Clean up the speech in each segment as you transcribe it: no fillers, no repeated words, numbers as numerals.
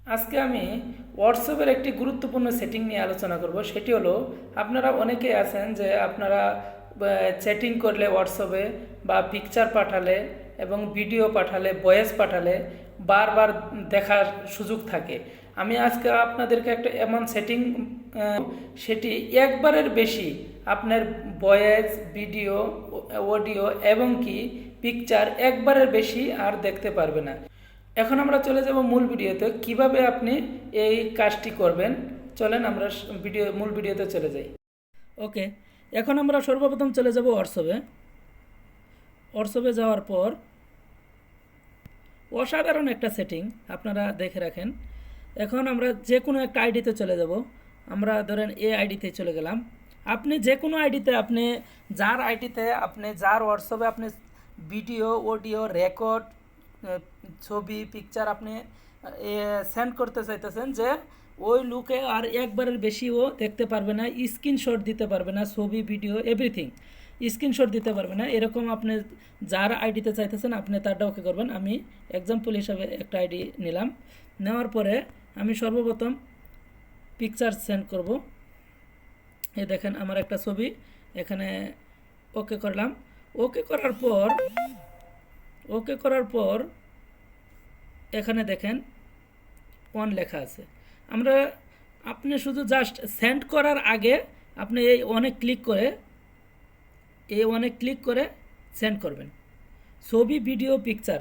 আজকে আমি হোয়াটসঅ্যাপের একটি গুরুত্বপূর্ণ সেটিং নিয়ে আলোচনা করব। সেটি হলো, আপনারা অনেকে আছেন যে আপনারা চ্যাটিং করলে হোয়াটসঅ্যাপে বা পিকচার পাঠালে এবং ভিডিও পাঠালে, ভয়েস পাঠালে বারবার দেখার সুযোগ থাকে। আমি আজকে আপনাদেরকে একটা এমন সেটিং, সেটি একবারের বেশি আপনার ভয়েস, ভিডিও, অডিও এবং কি পিকচার একবারের বেশি আর দেখতে পারবে না। এখন আমরা চলে যাব মূল ভিডিওতে, কিভাবে আপনি এই কাজটি করবেন। চলেন আমরা মূল ভিডিওতে চলে যাই। ওকে, এখন আমরা সর্বপ্রথম চলে যাব হোয়াটসঅ্যাপে। হোয়াটসঅ্যাপে যাওয়ার পর অসাধারণ একটা সেটিং আপনারা দেখে রাখেন। এখন আমরা যে কোনো একটা আইডিতে চলে যাব। আমরা ধরেন এই আইডিতে চলে গেলাম। আপনি যে কোনো আইডিতে, আপনি যার আইডিতে, আপনি যার হোয়াটসঅ্যাপে আপনি ভিডিও, অডিও, রেকর্ড, ছবি, পিকচার আপনি সেন্ড করতে চাইতেছেন, যে ওই লুকে আর একবারের বেশিও দেখতে পারবে না, স্ক্রিনশট দিতে পারবে না, ছবি, ভিডিও, এভরিথিং স্ক্রিনশট দিতে পারবে না। এরকম আপনি যার আইডিতে চাইতেছেন আপনি তারটা ওকে করবেন। আমি এক্সাম্পল হিসাবে একটা আইডি নিলাম। নেওয়ার পরে আমি সর্বপ্রথম পিকচার সেন্ড করব। এই দেখেন আমার একটা ছবি এখানে ওকে করলাম। ওকে করার পর এখানে দেখেন অন লেখা আছে। আপনি শুধু জাস্ট সেন্ড করার আগে আপনি এই অনে ক্লিক করে সেন্ড করবেন। ছবি, ভিডিও, পিকচার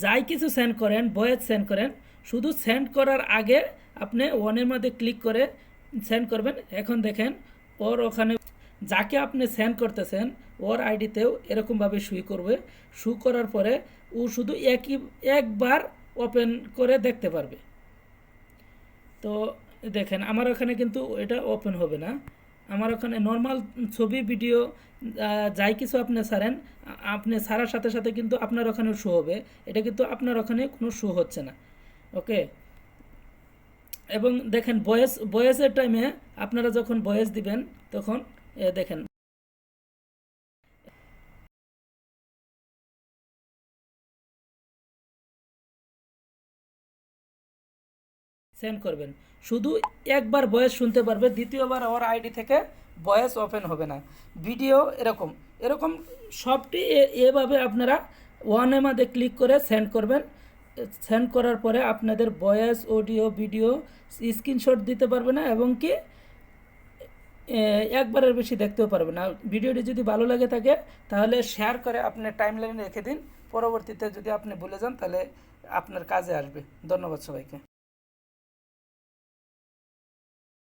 যাই কিছু সেন্ড করেন, ভয়েস সেন্ড করেন, শুধু সেন্ড করার আগে আপনি ওয়ানের মধ্যে ক্লিক করে সেন্ড করবেন। এখন দেখেন ওর ওখানে যাকে আপনি সেন্ড করতেছেন ওর আইডিতেও এরকমভাবে শু করার পরে ও শুধু একবার ওপেন করে দেখতে পারবে। তো দেখেন আমার ওখানে কিন্তু এটা ওপেন হবে না। আমার ওখানে নর্মাল ছবি, ভিডিও যাই কিছু আপনি ছাড়েন, আপনি ছাড়ার সাথে সাথে কিন্তু আপনার ওখানে শো হবে। এটা কিন্তু আপনার ওখানে কোনো শো হচ্ছে না। ওকে, এবং দেখেন ভয়েসের টাইমে আপনারা যখন ভয়েস দিবেন তখন দেখেন সেন্ড করবেন, শুধু একবার ভয়েস শুনতে পারবে, দ্বিতীয়বার ওর আইডি থেকে ভয়েস ওপেন হবে না। ভিডিও এরকম এরকম সবটি এভাবে আপনারা ওয়ানের মধ্যে ক্লিক করে সেন্ড করবেন। সেন্ড করার পরে আপনাদের ভয়েস, অডিও, ভিডিও স্ক্রিনশট দিতে পারবে না এবং কি একবারের বেশি দেখতেও পারবে না। ভিডিওটি যদি ভালো লাগে থাকে তাহলে শেয়ার করে আপনি টাইমলাইনে রেখে দিন। পরবর্তীতে যদি আপনি ভুলে যান তাহলে আপনার কাজে আসবে। ধন্যবাদ সবাইকে।